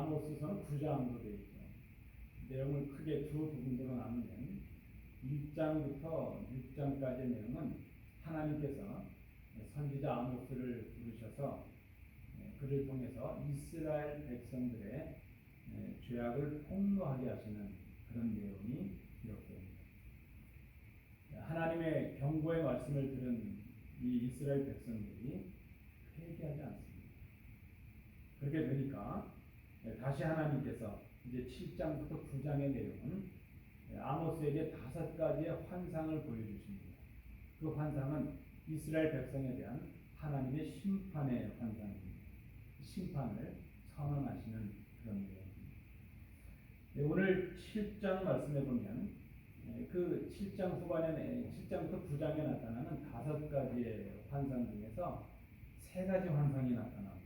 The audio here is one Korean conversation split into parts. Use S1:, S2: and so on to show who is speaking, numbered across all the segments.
S1: 아모스서는 9장으로 되어 있죠. 내용을 크게 두 부분으로 나누면 1장부터 6장까지의 내용은 하나님께서 선지자 아모스를 부르셔서 그를 통해서 이스라엘 백성들의 죄악을 폭로하게 하시는 그런 내용이 기록됩니다. 하나님의 경고의 말씀을 들은 이 이스라엘 백성들이 회개하지 않습니다. 그렇게 되니까 다시 하나님께서 이제 7장부터 9장의 내용은 아모스에게 5가지의 환상을 보여주십니다. 그 환상은 이스라엘 백성에 대한 하나님의 심판의 환상입니다. 심판을 선언하시는 그런 내용입니다. 오늘 7장 말씀해 보면 그 7장 후반에 7장부터 9장에 나타나는 5가지의 환상 중에서 3가지 환상이 나타납니다.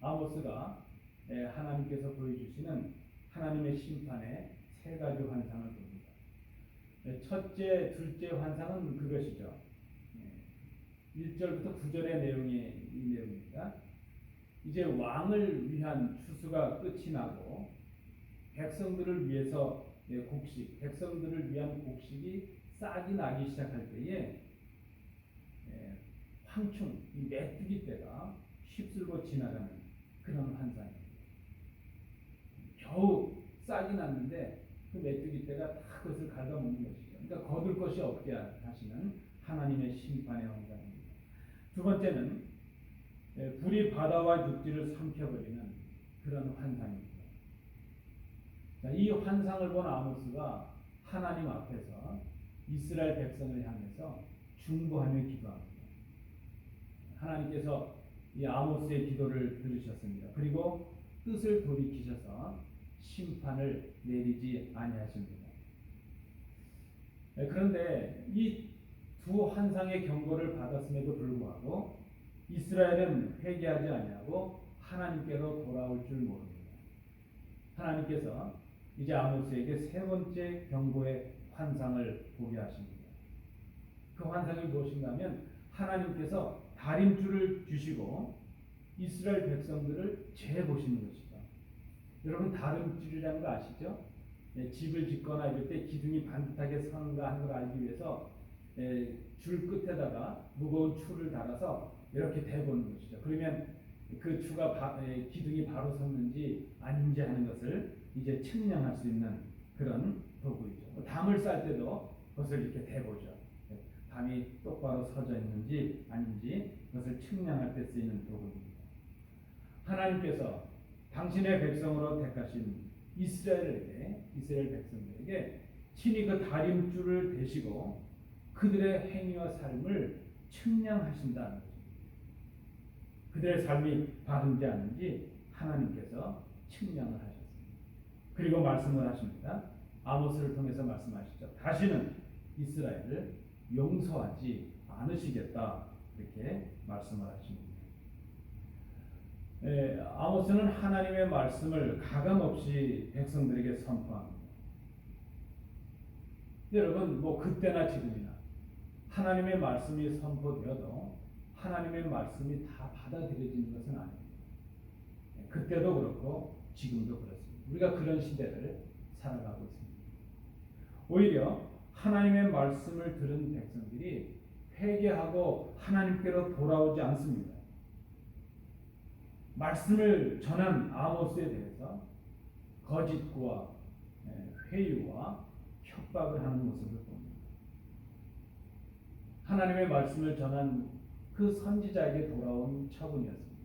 S1: 아모스가 하나님께서 보여주시는 하나님의 심판의 3가지 환상을 봅니다. 첫째, 둘째 환상은 그것이죠. 1절부터 9절의 내용이 이 내용입니다. 이제 왕을 위한 추수가 끝이 나고 백성들을 위해서 백성들을 위한 곡식이 싹이 나기 시작할 때에 황충, 이 메뚜기 떼가 휩쓸고 지나가는 그런 환상입니다. 겨우 싹이 났는데 그 메뚜기 떼가 다 그것을 갉아먹는 것이죠. 그러니까 거둘 것이 없게 하시는 하나님의 심판의 환상입니다. 두 번째는 불이 바다와 육지를 삼켜버리는 그런 환상입니다. 자, 이 환상을 본 아모스가 하나님 앞에서 이스라엘 백성을 향해서 중보하며 기도합니다. 하나님께서 이 아모스의 기도를 들으셨습니다. 그리고 뜻을 돌이키셔서 심판을 내리지 아니하십니다. 그런데 이 두 환상의 경고를 받았음에도 불구하고 이스라엘은 회개하지 아니하고 하나님께로 돌아올 줄 모릅니다. 하나님께서 이제 아모스에게 3번째 경고의 환상을 보게 하십니다. 그 환상이 무엇인가 하면 하나님께서 다림줄을 주시고 이스라엘 백성들을 재보시는 것이죠. 여러분 다림줄이라는 거 아시죠? 집을 짓거나 이럴 때 기둥이 반듯하게 서는가 하는 걸 알기 위해서 줄 끝에다가 무거운 줄을 달아서 이렇게 대보는 것이죠. 그러면 그 주가 기둥이 바로 섰는지 아닌지 하는 것을 이제 측량할 수 있는 그런 도구이죠. 담을 쌀 때도 그것을 이렇게 대보죠. 담이 똑바로 서져 있는지 아닌지 그것을 측량할 때 쓰이는 도구입니다. 하나님께서 당신의 백성으로 택하신 이스라엘 백성들에게 친히 그 다림줄을 대시고 그들의 행위와 삶을 측량하신다는 것입니다. 그들의 삶이 바른지 아닌지 하나님께서 측량을 하셨습니다. 그리고 말씀을 하십니다. 아모스를 통해서 말씀하시죠. 다시는 이스라엘을 용서하지 않으시겠다 이렇게 말씀을 하십니다. 아모스는 하나님의 말씀을 가감없이 백성들에게 선포합니다. 여러분 그때나 지금이나 하나님의 말씀이 선포되어도 하나님의 말씀이 다 받아들여지는 것은 아닙니다. 그때도 그렇고 지금도 그렇습니다. 우리가 그런 시대를 살아가고 있습니다. 오히려 하나님의 말씀을 들은 백성들이 회개하고 하나님께로 돌아오지 않습니다. 말씀을 전한 아모스에 대해서 거짓과 회유와 협박을 하는 모습을 봅니다. 하나님의 말씀을 전한 그 선지자에게 돌아온 처분이었습니다.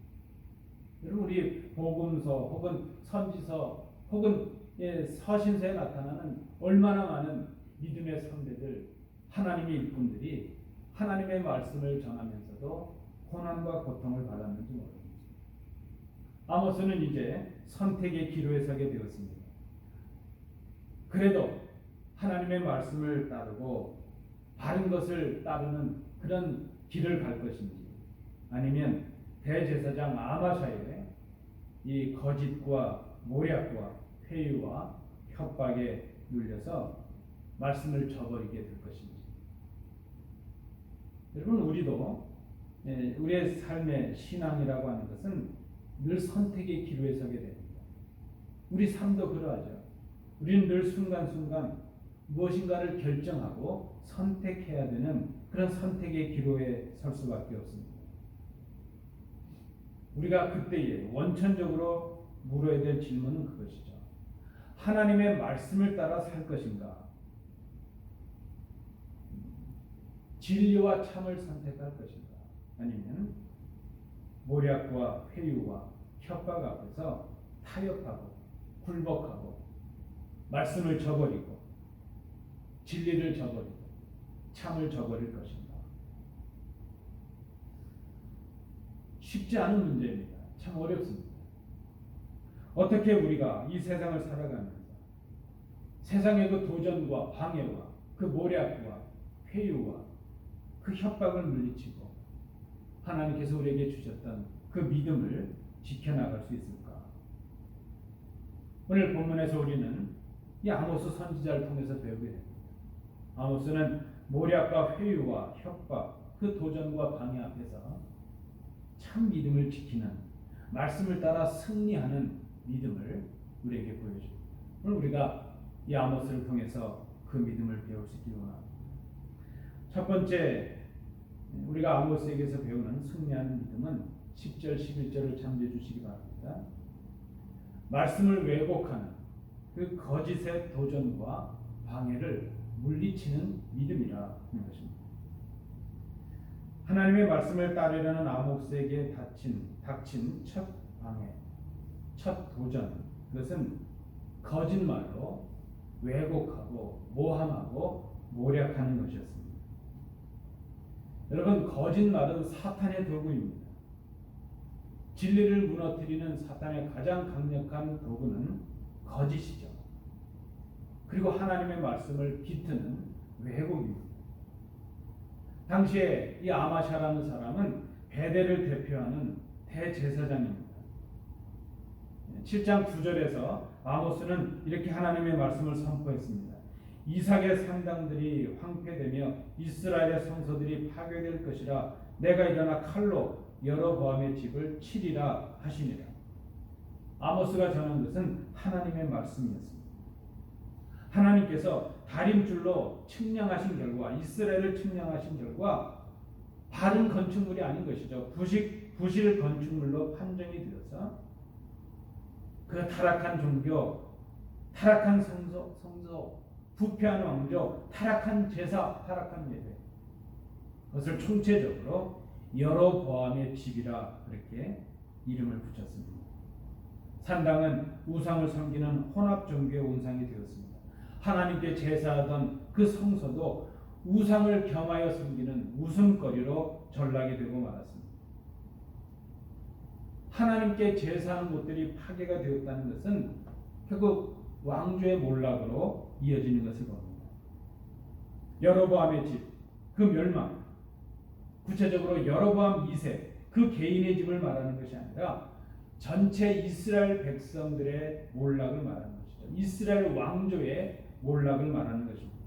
S1: 여러분 우리 복음서 혹은 선지서 혹은 서신서에 나타나는 얼마나 많은 믿음의 선배들, 하나님의 일꾼들이 하나님의 말씀을 전하면서도 고난과 고통을 받았는지 모릅니다. 아모스는 이제 선택의 기로에 서게 되었습니다. 그래도 하나님의 말씀을 따르고 바른 것을 따르는 그런 길을 갈 것인지 아니면 대제사장 아마샤의 이 거짓과 모략과 회유와 협박에 눌려서 말씀을 저버리게 될 것인지. 여러분 우리도 우리의 삶의 신앙이라고 하는 것은 늘 선택의 기로에 서게 됩니다. 우리 삶도 그러하죠. 우리는 늘 순간순간 무엇인가를 결정하고 선택해야 되는 그런 선택의 기로에 설 수밖에 없습니다. 우리가 그때에 원천적으로 물어야 될 질문은 그것이죠. 하나님의 말씀을 따라 살 것인가? 진리와 참을 선택할 것인가? 아니면 모략과 회유와 협박 앞에서 타협하고 굴복하고 말씀을 저버리고 진리를 저버리고 참을 저버릴 것인가? 쉽지 않은 문제입니다. 참 어렵습니다. 어떻게 우리가 이 세상을 살아가면서 세상의 그 도전과 방해와 그 모략과 회유와 그 협박을 물리치고 하나님께서 우리에게 주셨던 그 믿음을 지켜나갈 수 있을까? 오늘 본문에서 우리는 이 아모스 선지자를 통해서 배우게 됩니다. 아모스는 모략과 회유와 협박, 그 도전과 방해 앞에서 참 믿음을 지키는, 말씀을 따라 승리하는 믿음을 우리에게 보여줍니다. 오늘 우리가 이 아모스를 통해서 그 믿음을 배울 수 있기를 원합니다. 첫 번째 우리가 아모스에게서 배우는 승리하는 믿음은 10절 11절을 참조해 주시기 바랍니다. 말씀을 왜곡하는 그 거짓의 도전과 방해를 물리치는 믿음이라 하는 것입니다. 하나님의 말씀을 따르려는 아모스에게 닥친 첫 방해, 첫 도전, 그것은 거짓말로 왜곡하고 모함하고 모략하는 것이었습니다. 여러분, 거짓말은 사탄의 도구입니다. 진리를 무너뜨리는 사탄의 가장 강력한 도구는 거짓이죠. 그리고 하나님의 말씀을 비트는 왜곡입니다. 당시에 이 아마샤라는 사람은 베델을 대표하는 대제사장입니다. 7장 9절에서 아모스는 이렇게 하나님의 말씀을 선포했습니다. 이삭의 산당들이 황폐되며 이스라엘의 성소들이 파괴될 것이라 내가 일어나 칼로 여로보암의 집을 치리라 하시니라. 아모스가 전한 것은 하나님의 말씀이었습니다. 하나님께서 다림줄로 측량하신 결과, 이스라엘을 측량하신 결과 바른 건축물이 아닌 것이죠. 부실 건축물로 판정이 되어서 그 타락한 종교, 타락한 성소, 부패한 왕조, 타락한 제사, 타락한 예배, 그것을 총체적으로 여로보암의 집이라 그렇게 이름을 붙였습니다. 산당은 우상을 섬기는 혼합 종교의 온상이 되었습니다. 하나님께 제사하던 그 성소도 우상을 겸하여 섬기는 웃음거리로 전락이 되고 말았습니다. 하나님께 제사하는 곳들이 파괴가 되었다는 것은 결국 왕조의 몰락으로 이어지는 것을 봅니다. 여로보암의 집, 그 멸망, 구체적으로 여로보암 2세, 그 개인의 집을 말하는 것이 아니라 전체 이스라엘 백성들의 몰락을 말하는 것이죠. 이스라엘 왕조의 몰락을 말하는 것입니다.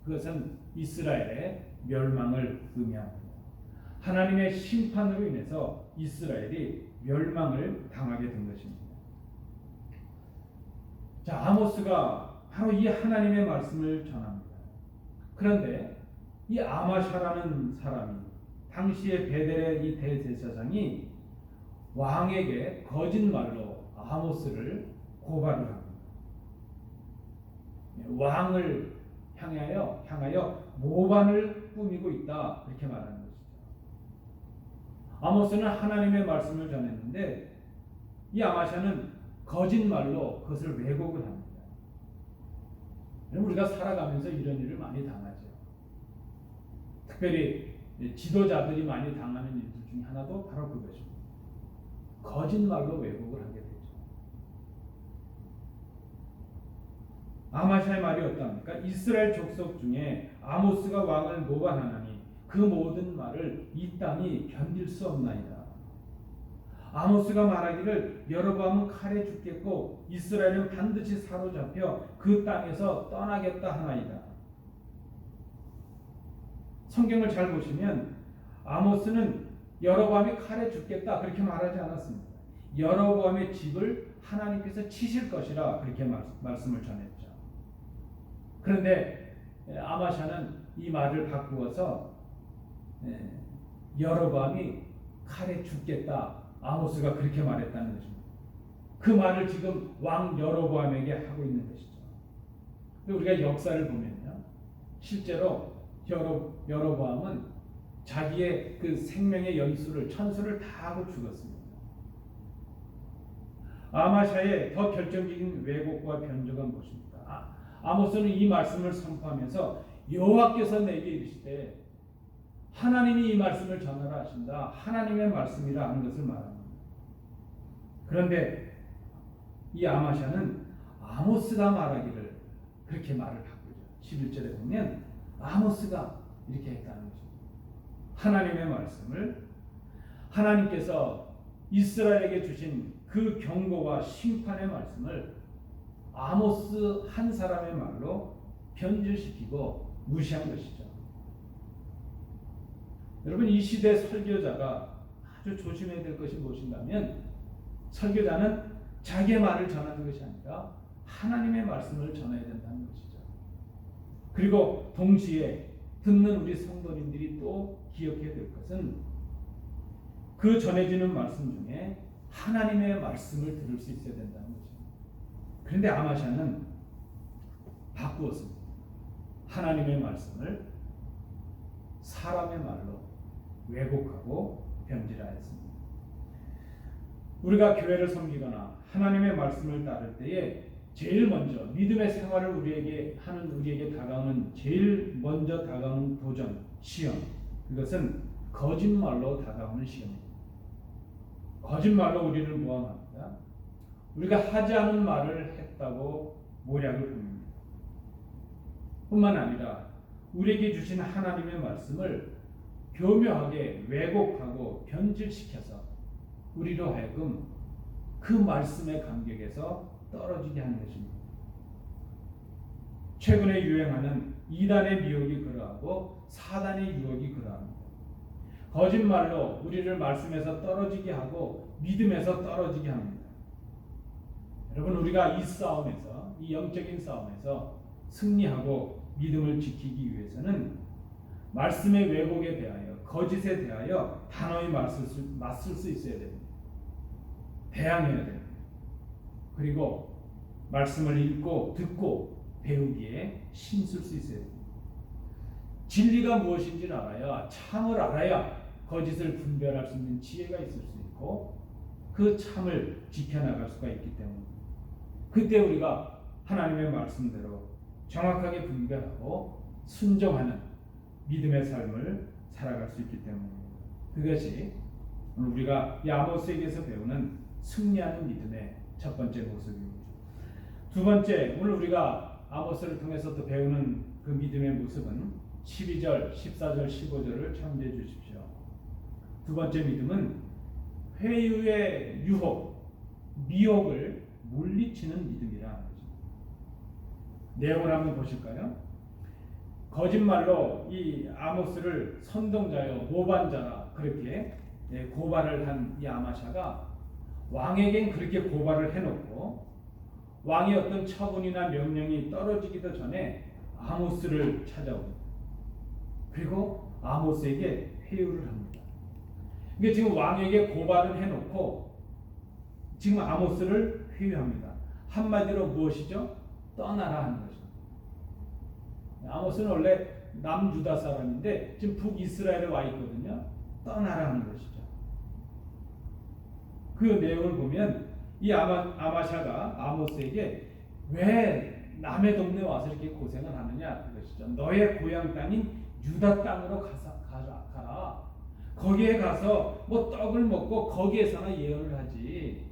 S1: 그것은 이스라엘의 멸망을 의미합니다. 하나님의 심판으로 인해서 이스라엘이 멸망을 당하게 된 것입니다. 자, 아모스가 바로 이 하나님의 말씀을 전합니다. 그런데 이 아마샤라는 사람이, 당시의 베델의 이 대제사장이 왕에게 거짓말로 아모스를 고발을 합니다. 왕을 향하여 모반을 꾸미고 있다, 이렇게 말하는 것이죠. 아모스는 하나님의 말씀을 전했는데 이 아마샤는 거짓말로 그것을 왜곡을 합니다. 우리가 살아가면서 이런 일을 많이 당하죠. 특별히 지도자들이 많이 당하는 일들 중에 하나도 바로 그것입니다. 거짓말로 왜곡을 하게 되죠. 아마샤의 말이 어떠합니까? 이스라엘 족속 중에 아모스가 왕을 모반하나니 그 모든 말을 이 땅이 견딜 수 없나이다. 아모스가 말하기를 여로보암은 칼에 죽겠고 이스라엘은 반드시 사로잡혀 그 땅에서 떠나겠다 하나이다. 성경을 잘 보시면 아모스는 여로보암이 칼에 죽겠다 그렇게 말하지 않았습니다. 여로보암의 집을 하나님께서 치실 것이라 그렇게 말씀을 전했죠. 그런데 아마샤는 이 말을 바꾸어서 여로보암이 칼에 죽겠다, 아모스가 그렇게 말했다는 것입니다. 그 말을 지금 왕 여로보암에게 하고 있는 것이죠. 우리가 역사를 보면요, 실제로 여로보암은 자기의 그 생명의 연수를, 천수를 다 하고 죽었습니다. 아마샤의 더 결정적인 왜곡과 변조가 무엇입니까? 아모스는 이 말씀을 선포하면서 여호와께서 내게 이르시되 하나님이 이 말씀을 전하라 하신다, 하나님의 말씀이라 하는 것을 말합니다. 그런데 이 아마샤는 아모스가 말하기를 그렇게 말을 바꾸죠. 11절에 보면 아모스가 이렇게 했다는 것입니다. 하나님의 말씀을, 하나님께서 이스라엘에게 주신 그 경고와 심판의 말씀을 아모스 한 사람의 말로 변질시키고 무시한 것이죠. 여러분, 이 시대 설교자가 아주 조심해야 될 것이 무엇인가면, 설교자는 자기의 말을 전하는 것이 아니라 하나님의 말씀을 전해야 된다는 것이죠. 그리고 동시에 듣는 우리 성도님들이 또 기억해야 될 것은 그 전해지는 말씀 중에 하나님의 말씀을 들을 수 있어야 된다는 것입니다. 그런데 아마샤는 바꾸었습니다. 하나님의 말씀을 사람의 말로 왜곡하고 변질하였습니다. 우리가 교회를 섬기거나 하나님의 말씀을 따를 때에 제일 먼저 믿음의 생활을 우리에게 다가오는, 제일 먼저 다가오는 도전, 시험, 그것은 거짓말로 다가오는 시험입니다. 거짓말로 우리를 모함합니다. 우리가 하지 않은 말을 했다고 모략을 부립니다. 뿐만 아니라 우리에게 주신 하나님의 말씀을 교묘하게 왜곡하고 변질시켜서 우리로 하여금 그 말씀의 감격에서 떨어지게 하는 것입니다. 최근에 유행하는 이단의 미혹이 그러하고 사단의 유혹이 그러합니다. 거짓말로 우리를 말씀에서 떨어지게 하고 믿음에서 떨어지게 합니다. 여러분, 우리가 이 싸움에서, 이 영적인 싸움에서 승리하고 믿음을 지키기 위해서는 말씀의 왜곡에 대하여, 거짓에 대하여 단호히 맞설 수 있어야 됩니다. 대항해야 됩니다. 그리고 말씀을 읽고 듣고 배우기에 힘쓸 수 있어야 됩니다. 진리가 무엇인지를 알아야, 참을 알아야 거짓을 분별할 수 있는 지혜가 있을 수 있고 그 참을 지켜나갈 수가 있기 때문입니다. 그때 우리가 하나님의 말씀대로 정확하게 분별하고 순종하는 믿음의 삶을 살아갈 수 있기 때문입니다. 그것이 오늘 우리가 이 아모스에게서 배우는 승리하는 믿음의 첫 번째 모습입니다. 두 번째, 오늘 우리가 아모스를 통해서 또 배우는 그 믿음의 모습은 12절, 14절, 15절을 참조해 주십시오. 두 번째 믿음은 회유의 유혹, 미혹을 물리치는 믿음이라 하는 것입니다. 내용을 한번 보실까요? 거짓말로 이 아모스를 선동자요, 모반자라 그렇게 고발을 한 이 아마샤가 왕에겐 그렇게 고발을 해놓고 왕의 어떤 처분이나 명령이 떨어지기도 전에 아모스를 찾아옵니다. 그리고 아모스에게 회유를 합니다. 이게 지금 왕에게 고발을 해놓고 지금 아모스를 회유합니다. 한마디로 무엇이죠? 떠나라 하는 것입니다. 아모스는 원래 남유다 사람인데 지금 북이스라엘에 와 있거든요. 떠나라 하는 것이죠. 그 내용을 보면 이 아마샤가 아모스에게 왜 남의 동네에 와서 이렇게 고생을 하느냐 그것이죠. 너의 고향 땅인 유다 땅으로 가라. 거기에 가서 뭐 떡을 먹고 거기에서나 예언을 하지.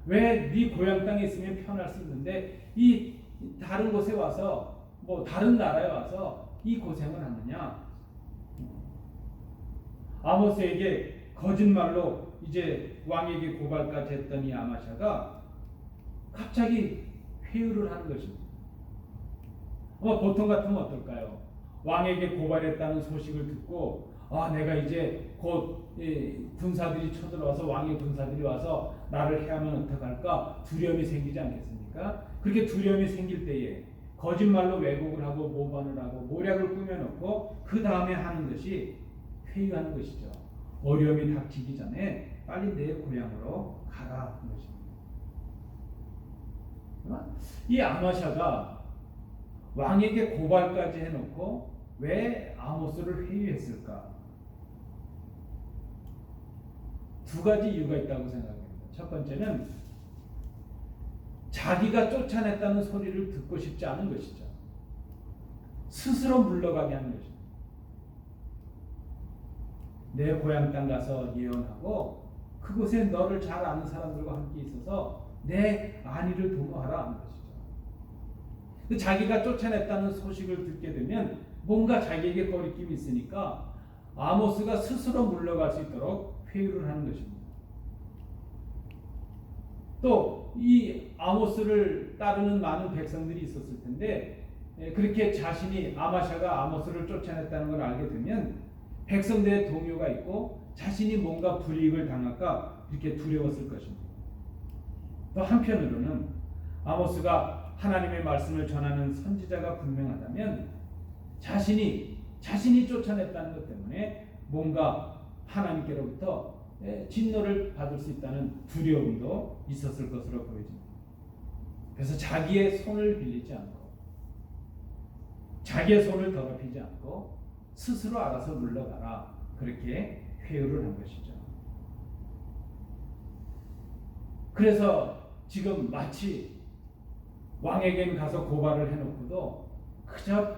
S1: 왜 네 고향 땅에 있으면 편할 수 있는데 이 다른 곳에 와서 뭐 다른 나라에 와서 이 고생을 하느냐. 아모스에게 거짓말로 이제 왕에게 고발까지 했던 이 아마샤가 갑자기 회유를 하는 것입니다. 보통 같으면 어떨까요? 왕에게 고발했다는 소식을 듣고 내가 이제 곧 군사들이 쳐들어와서 왕의 군사들이 와서 나를 해하면 어떡할까 두려움이 생기지 않겠습니까? 그렇게 두려움이 생길 때에 거짓말로 왜곡을 하고 모반을 하고 모략을 꾸며놓고 그 다음에 하는 것이 회유하는 것이죠. 어려움이 닥치기 전에 빨리 내 고향으로 가라 하는 것입니다. 이 아마샤가 왕에게 고발까지 해놓고 왜 아모스를 회유했을까? 두 가지 이유가 있다고 생각합니다. 첫 번째는 자기가 쫓아냈다는 소리를 듣고 싶지 않은 것이죠. 스스로 물러가게 하는 것입니다. 내 고향 땅 가서 예언하고 그곳에 너를 잘 아는 사람들과 함께 있어서 내 안위를 도모하라 하는 것이죠. 자기가 쫓아냈다는 소식을 듣게 되면 뭔가 자기에게 거리낌이 있으니까 아모스가 스스로 물러갈 수 있도록 회유를 하는 것입니다. 또 이 아모스를 따르는 많은 백성들이 있었을 텐데 그렇게 자신이 아마샤가 아모스를 쫓아냈다는 걸 알게 되면 백성들의 동요가 있고 자신이 뭔가 불이익을 당할까 이렇게 두려웠을 것입니다. 또 한편으로는 아모스가 하나님의 말씀을 전하는 선지자가 분명하다면 자신이 쫓아냈다는 것 때문에 뭔가 하나님께로부터 진노를 받을 수 있다는 두려움도 있었을 것으로 보여집니다. 그래서 자기의 손을 빌리지 않고 자기의 손을 더럽히지 않고 스스로 알아서 물러가라 그렇게 회유를 한 것이죠. 그래서 지금 마치 왕에겐 가서 고발을 해놓고도 그저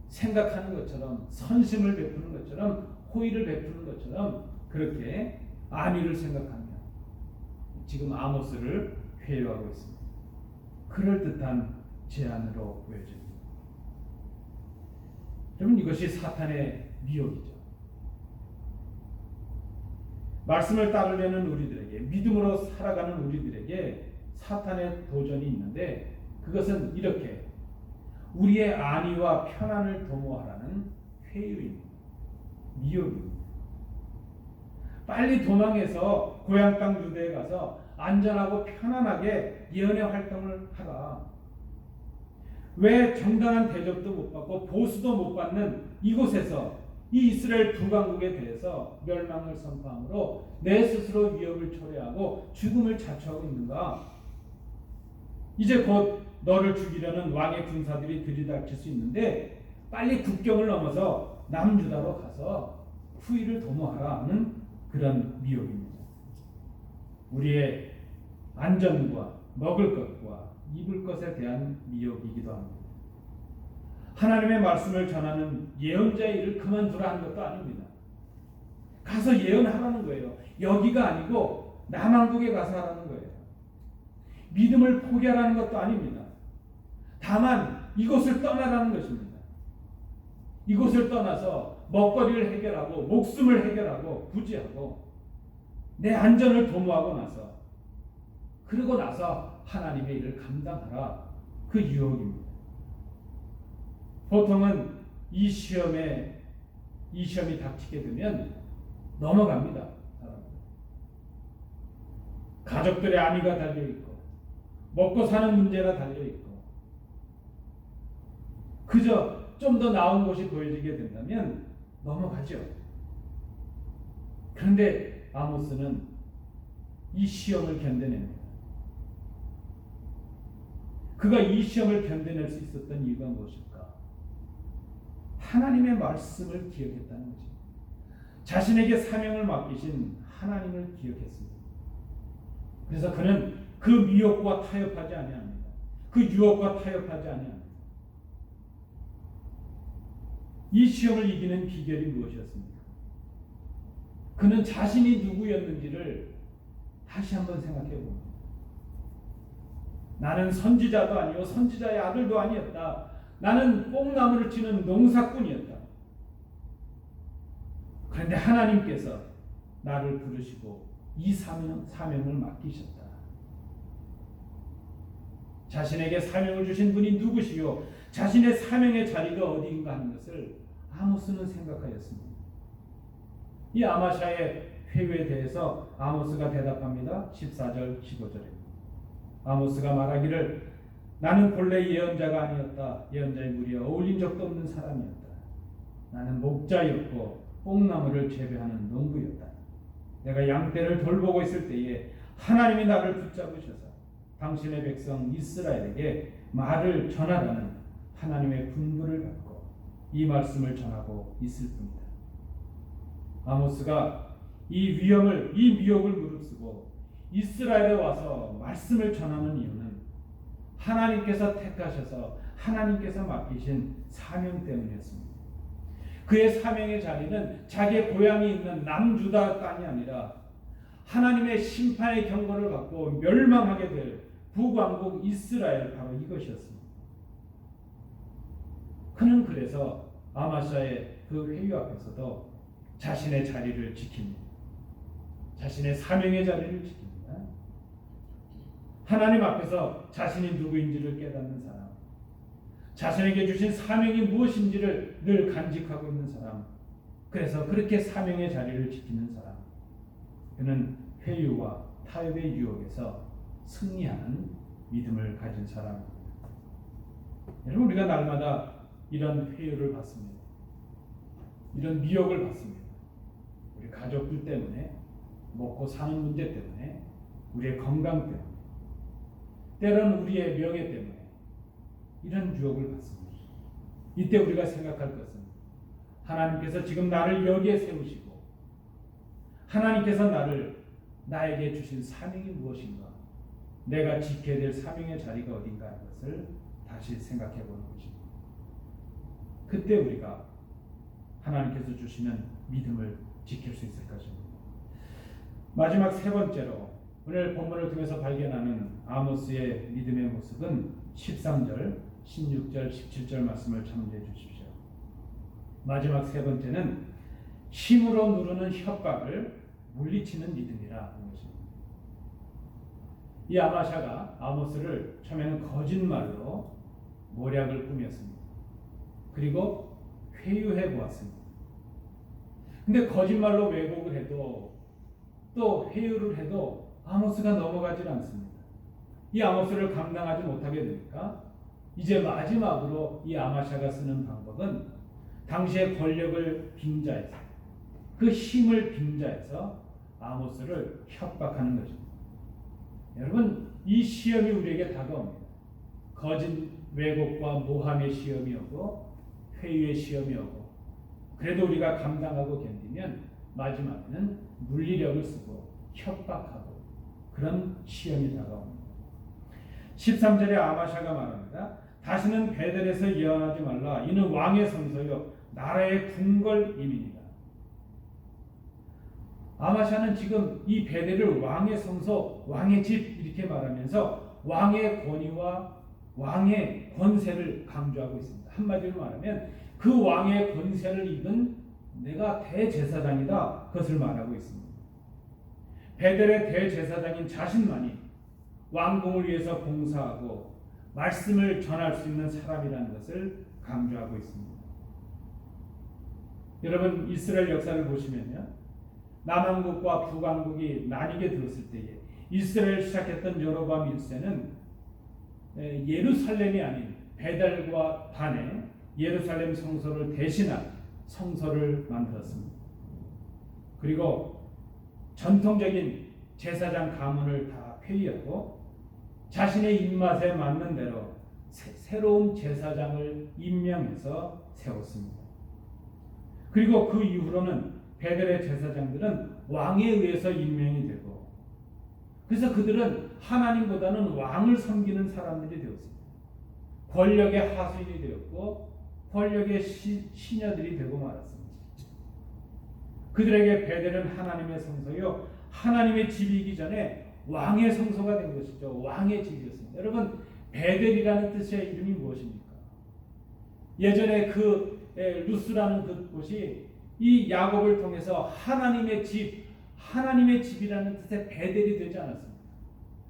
S1: 생각하는 것처럼 선심을 베푸는 것처럼 호의를 베푸는 것처럼 그렇게 안위를 생각하며 지금 아모스를 회유하고 있습니다. 그럴듯한 제안으로 보여집니다. 여러분 이것이 사탄의 미혹이죠. 말씀을 따르려는 우리들에게 믿음으로 살아가는 우리들에게 사탄의 도전이 있는데 그것은 이렇게 우리의 안위와 편안을 도모하라는 회유입니다. 미혹입니다. 빨리 도망해서 고향 땅 유대에 가서 안전하고 편안하게 예언의 활동을 하라. 왜 정당한 대접도 못 받고 보수도 못 받는 이곳에서 이 이스라엘 북왕국에 대해서 멸망을 선포함으로 내 스스로 위협을 초래하고 죽음을 자초하고 있는가? 이제 곧 너를 죽이려는 왕의 군사들이 들이닥칠 수 있는데 빨리 국경을 넘어서 남유다로 가서 후위를 도모하라는 그런 미혹입니다. 우리의 안전과 먹을 것과 입을 것에 대한 미혹이기도 합니다. 하나님의 말씀을 전하는 예언자의 일을 그만두라 한 것도 아닙니다. 가서 예언하라는 거예요. 여기가 아니고 남한국에 가서 하라는 거예요. 믿음을 포기하라는 것도 아닙니다. 다만 이곳을 떠나라는 것입니다. 이곳을 떠나서 먹거리를 해결하고 목숨을 해결하고 부지하고 내 안전을 도모하고 나서 그러고 나서 하나님의 일을 감당하라. 그 유혹입니다. 보통은 이 시험이 닥치게 되면 넘어갑니다. 가족들의 안위가 달려있고 먹고 사는 문제가 달려있고 그저 좀 더 나은 곳이 보여지게 된다면 넘어가죠. 그런데 아모스는 이 시험을 견뎌냅니다. 그가 이 시험을 견뎌낼 수 있었던 이유가 무엇일까? 하나님의 말씀을 기억했다는 것입니다. 자신에게 사명을 맡기신 하나님을 기억했습니다. 그래서 그는 그 미혹과 타협하지 아니합니다. 그 유혹과 타협하지 아니합니다. 이 시험을 이기는 비결이 무엇이었습니까? 그는 자신이 누구였는지를 다시 한번 생각해 봅니다. 나는 선지자도 아니고 선지자의 아들도 아니었다. 나는 뽕나무를 치는 농사꾼이었다. 그런데 하나님께서 나를 부르시고 이 사명을 맡기셨다. 자신에게 사명을 주신 분이 누구시요? 자신의 사명의 자리가 어디인가 하는 것을 아모스는 생각하였습니다. 이 아마샤의 회유에 대해서 아모스가 대답합니다. 14절 15절입니다. 아모스가 말하기를 나는 본래 예언자가 아니었다. 예언자의 무리에 어울린 적도 없는 사람이었다. 나는 목자였고 뽕나무를 재배하는 농부였다. 내가 양떼를 돌보고 있을 때에 하나님이 나를 붙잡으셔서 당신의 백성 이스라엘에게 말을 전하라는 하나님의 분부를 받고 이 말씀을 전하고 있을 뿐이다. 아모스가 이 미혹을 무릅쓰고 이스라엘에 와서 말씀을 전하는 이유는 하나님께서 택하셔서 하나님께서 맡기신 사명 때문이었습니다. 그의 사명의 자리는 자기의 고향이 있는 남주다 땅이 아니라 하나님의 심판의 경고를 받고 멸망하게 될 북왕국 이스라엘, 바로 이것이었습니다. 그는 그래서 아마샤의 그 회유 앞에서도 자신의 자리를 지킵니다. 자신의 사명의 자리를 지킵니다. 하나님 앞에서 자신이 누구인지를 깨닫는 사람, 자신에게 주신 사명이 무엇인지를 늘 간직하고 있는 사람, 그래서 그렇게 사명의 자리를 지키는 사람, 그는 회유와 타협의 유혹에서 승리하는 믿음을 가진 사람입니다. 여러분, 우리가 날마다 이런 회유를 받습니다. 이런 미혹을 받습니다. 우리 가족들 때문에, 먹고 사는 문제 때문에, 우리의 건강 때문에, 때로는 우리의 명예 때문에 이런 유혹을 받습니다. 이때 우리가 생각할 것은 하나님께서 지금 나를 여기에 세우시고 하나님께서 나에게 주신 사명이 무엇인가, 내가 지켜야 될 사명의 자리가 어딘가 하는 것을 다시 생각해 보는 것입니다. 그때 우리가 하나님께서 주시는 믿음을 지킬 수 있을 것입니다. 마지막 세 번째로 오늘 본문을 통해서 발견하는 아모스의 믿음의 모습은 13절, 16절, 17절 말씀을 참조해 주십시오. 마지막 세 번째는 힘으로 누르는 협박을 물리치는 믿음이라 하는 것입니다. 이 아마샤가 아모스를 처음에는 거짓말로 모략을 꾸몄습니다. 그리고 회유해 보았습니다. 근데 거짓말로 왜곡을 해도 또 회유를 해도 아모스가 넘어가질 않습니다. 이 아모스를 감당하지 못하게 되니까 이제 마지막으로 이 아마샤가 쓰는 방법은 당시의 권력을 빙자해서, 그 힘을 빙자해서 아모스를 협박하는 것입니다. 여러분, 이 시험이 우리에게 다가옵니다. 거짓 왜곡과 모함의 시험이 오고 회유의 시험이 오고, 그래도 우리가 감당하고 견디면 마지막에는 물리력을 쓰고 협박하고 그런 시험이 다가옵니다. 13절에 아마샤가 말합니다. 다시는 베델에서 예언하지 말라. 이는 왕의 성소요 나라의 궁궐임이니라. 아마샤는 지금 이 베델을 왕의 성소, 왕의 집 이렇게 말하면서 왕의 권위와 왕의 권세를 강조하고 있습니다. 한마디로 말하면 그 왕의 권세를 입은 내가 대제사장이다, 그것을 말하고 있습니다. 베델의 대제사장인 자신만이 왕궁을 위해서 봉사하고 말씀을 전할 수 있는 사람이라는 것을 강조하고 있습니다. 여러분, 이스라엘 역사를 보시면요, 남왕국과 북왕국이 나뉘게 되었을 때에 이스라엘 시작했던 여로보암 1세는 예루살렘이 아닌 베델과 단에 예루살렘 성소를 대신한 성소를 만들었습니다. 그리고 전통적인 제사장 가문을 다 폐위하고 자신의 입맛에 맞는 대로 새로운 제사장을 임명해서 세웠습니다. 그리고 그 이후로는 베델의 제사장들은 왕에 의해서 임명이 되고, 그래서 그들은 하나님보다는 왕을 섬기는 사람들이 되었습니다. 권력의 하수인이 되었고 권력의 시녀들이 되고 말았습니다. 그들에게 베델은 하나님의 성소요 하나님의 집이기 전에 왕의 성소가 된 것이죠. 왕의 집이었습니다. 여러분, 베델이라는 뜻의 이름이 무엇입니까? 예전에 그 루스라는 그 곳이 이 야곱을 통해서 하나님의 집이라는 뜻의 베델이 되지 않았습니다.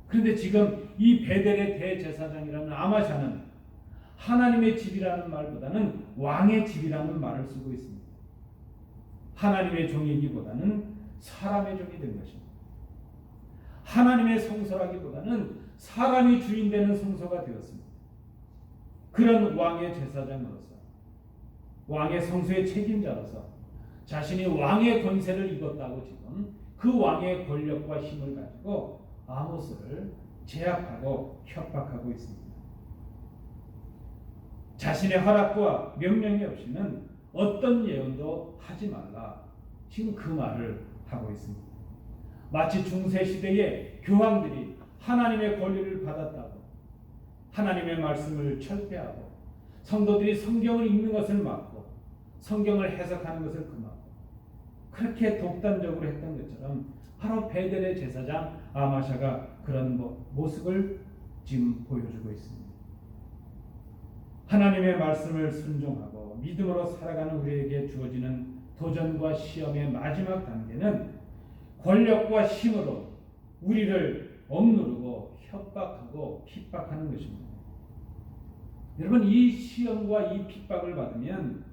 S1: 그런데 지금 이 베델의 대제사장이라는 아마샤는 하나님의 집이라는 말보다는 왕의 집이라는 말을 쓰고 있습니다. 하나님의 종이기보다는 사람의 종이 된 것입니다. 하나님의 성소라기보다는 사람이 주인 되는 성소가 되었습니다. 그런 왕의 제사장으로서, 왕의 성소의 책임자로서 자신이 왕의 권세를 입었다고 지금 그 왕의 권력과 힘을 가지고 아모스를 제압하고 협박하고 있습니다. 자신의 허락과 명령이 없이는 어떤 예언도 하지 말라. 지금 그 말을 하고 있습니다. 마치 중세시대의 교황들이 하나님의 권리를 받았다고 하나님의 말씀을 철폐하고 성도들이 성경을 읽는 것을 막고 성경을 해석하는 것을 금하고 그렇게 독단적으로 했던 것처럼 바로 베델의 제사장 아마샤가 그런 모습을 지금 보여주고 있습니다. 하나님의 말씀을 순종하고 믿음으로 살아가는 우리에게 주어지는 도전과 시험의 마지막 단계는 권력과 힘으로 우리를 억누르고 협박하고 핍박하는 것입니다. 여러분, 이 시험과 이 핍박을 받으면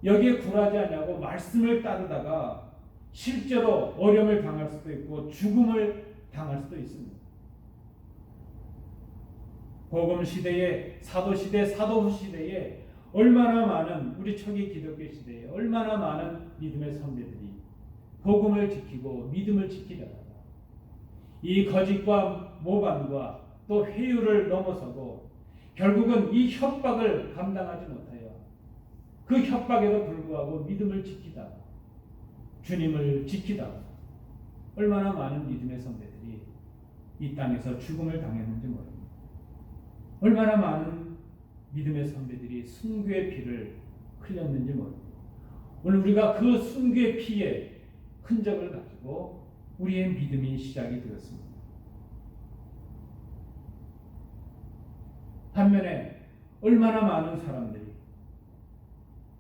S1: 여기에 굴하지 않냐고 말씀을 따르다가 실제로 어려움을 당할 수도 있고 죽음을 당할 수도 있습니다. 복음 시대에, 사도 시대, 사도 시대에 얼마나 많은, 우리 초기 기독교 시대에 얼마나 많은 믿음의 선배들이 복음을 지키고 믿음을 지키다가 이 거짓과 모방과 또 회유를 넘어서고 결국은 이 협박을 감당하지 못하여 그 협박에도 불구하고 믿음을 지키다가 주님을 지키다가 얼마나 많은 믿음의 선배들이 이 땅에서 죽음을 당했는지 모릅니다. 얼마나 많은 믿음의 선배들이 순교의 피를 흘렸는지 모릅니다. 오늘 우리가 그 순교의 피의 흔적을 가지고 우리의 믿음이 시작이 되었습니다. 반면에 얼마나 많은 사람들이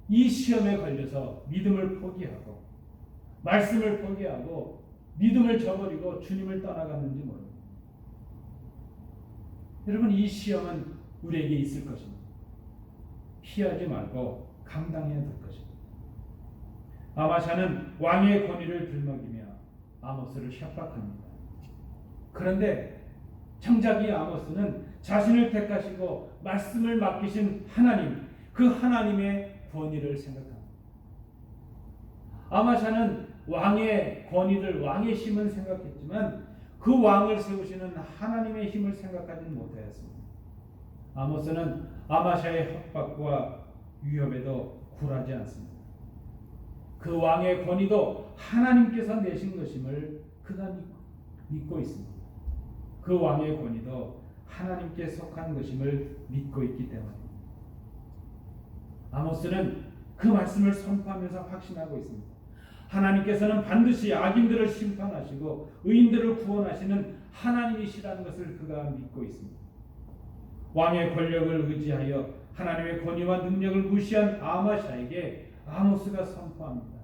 S1: 이 시험에 걸려서 믿음을 포기하고 말씀을 포기하고 믿음을 저버리고 주님을 떠나갔는지 모릅니다. 여러분, 이 시험은 우리에게 있을 것입니다. 피하지 말고 감당해야 될 것입니다. 아마샤는 왕의 권위를 들먹이며 아모스를 협박합니다. 그런데 정작 이 아모스는 자신을 택하시고 말씀을 맡기신 하나님, 그 하나님의 권위를 생각합니다. 아마샤는 왕의 권위를, 왕의 힘은 생각했지만 그 왕을 세우시는 하나님의 힘을 생각하지는 못하였습니다. 아모스는 아마샤의 협박과 위협에도 굴하지 않습니다. 그 왕의 권위도 하나님께서 내신 것임을 그가 믿고 있습니다. 그 왕의 권위도 하나님께 속한 것임을 믿고 있기 때문입니다. 아모스는 그 말씀을 선포하면서 확신하고 있습니다. 하나님께서는 반드시 악인들을 심판하시고 의인들을 구원하시는 하나님이시라는 것을 그가 믿고 있습니다. 왕의 권력을 의지하여 하나님의 권위와 능력을 무시한 아마샤에게 아모스가 선포합니다.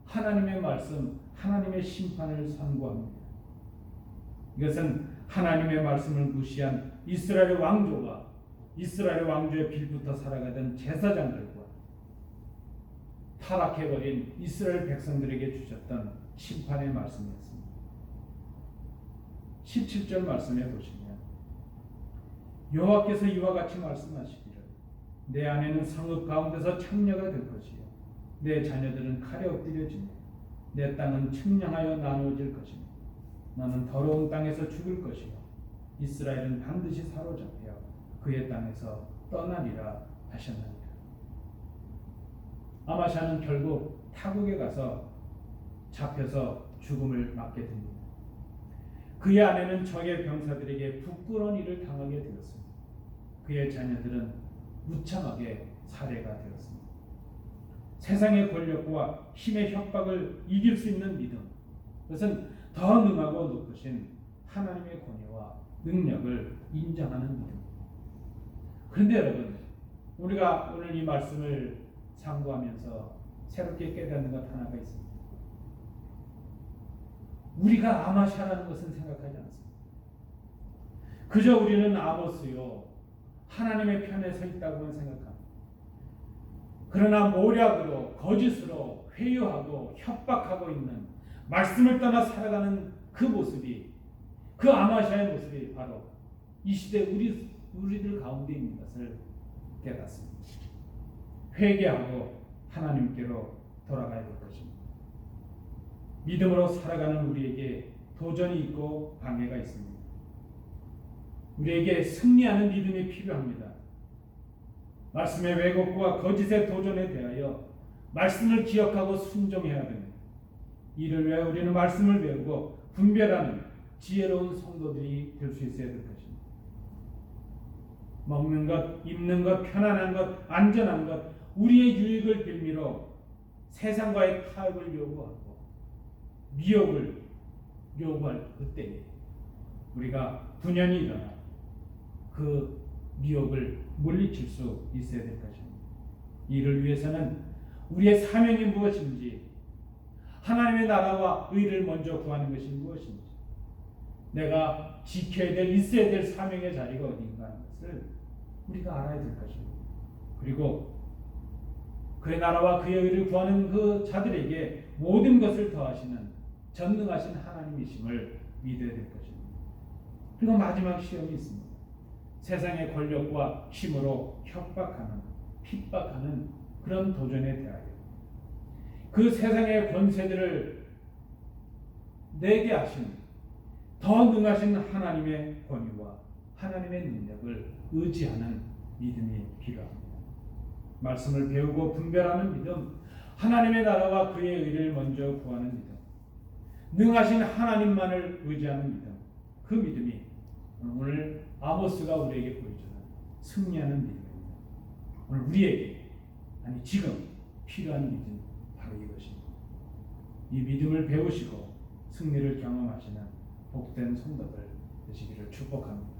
S1: 하나님의 말씀, 하나님의 심판을 선고합니다. 이것은 하나님의 말씀을 무시한 이스라엘 왕조와 이스라엘 왕조의 빌부터 살아가던 제사장들과 타락해버린 이스라엘 백성들에게 주셨던 심판의 말씀이었습니다. 17절 말씀에 보시면 여호와께서 이와 같이 말씀하시기를 내 아내는 성읍 가운데서 창녀가 될 것이요 내 자녀들은 칼에 엎드려지며 내 땅은 측량하여 나누어질 것이며 너는 더러운 땅에서 죽을 것이요 이스라엘은 반드시 사로잡혀 그의 땅에서 떠나리라 하셨느니라. 아마샤는 결국 타국에 가서 잡혀서 죽음을 맞게 됩니다. 그의 아내는 적의 병사들에게 부끄러운 일을 당하게 되었습니다. 그의 자녀들은 무참하게 살해가 되었습니다. 세상의 권력과 힘의 협박을 이길 수 있는 믿음, 그것은 더 능하고 높으신 하나님의 권위와 능력을 인정하는 믿음입니다. 그런데 여러분, 우리가 오늘 이 말씀을 상고하면서 새롭게 깨닫는 것 하나가 있습니다. 우리가 아마샤라는 것은 생각하지 않습니다. 그저 우리는 아모스요 하나님의 편에 서 있다고만 생각합니다. 그러나 모략으로 거짓으로 회유하고 협박하고 있는 말씀을 떠나 살아가는 그 모습이, 그 아마시아의 모습이 바로 이 시대 우리들 가운데 있는 것을 깨닫습니다. 회개하고 하나님께로 돌아가야 될 것입니다. 믿음으로 살아가는 우리에게 도전이 있고 방해가 있습니다. 우리에게 승리하는 믿음이 필요합니다. 말씀의 왜곡과 거짓의 도전에 대하여 말씀을 기억하고 순종해야 됩니다. 이를 위해 우리는 말씀을 배우고 분별하는 지혜로운 성도들이 될 수 있어야 될 것입니다. 먹는 것, 입는 것, 편안한 것, 안전한 것, 우리의 유익을 빌미로 세상과의 타협을 요구하고 미혹을 요구할 그때에 우리가 분연히 일어나 그 미혹을 물리칠 수 있어야 될 것입니다. 이를 위해서는 우리의 사명이 무엇인지, 하나님의 나라와 의를 먼저 구하는 것이 무엇인지, 내가 지켜야 될, 있어야 될 사명의 자리가 어디인가 하는 것을 우리가 알아야 될 것입니다. 그리고 그의 나라와 그의 의를 구하는 그 자들에게 모든 것을 더하시는 전능하신 하나님이심을 믿어야 될 것입니다. 그리고 마지막 시험이 있습니다. 세상의 권력과 힘으로 협박하는, 핍박하는 그런 도전에 대하여 그 세상의 권세들을 내게 하신 더 능하신 하나님의 권위와 하나님의 능력을 의지하는 믿음이 필요합니다. 말씀을 배우고 분별하는 믿음, 하나님의 나라와 그의 의를 먼저 구하는 믿음, 능하신 하나님만을 의지하는 믿음, 그 믿음이 오늘 아모스가 우리에게 보여주는 승리하는 믿음입니다. 오늘 우리에게, 아니 지금 필요한 믿음 바로 이것입니다. 이 믿음을 배우시고 승리를 경험하시는 복된 성도들 되시기를 축복합니다.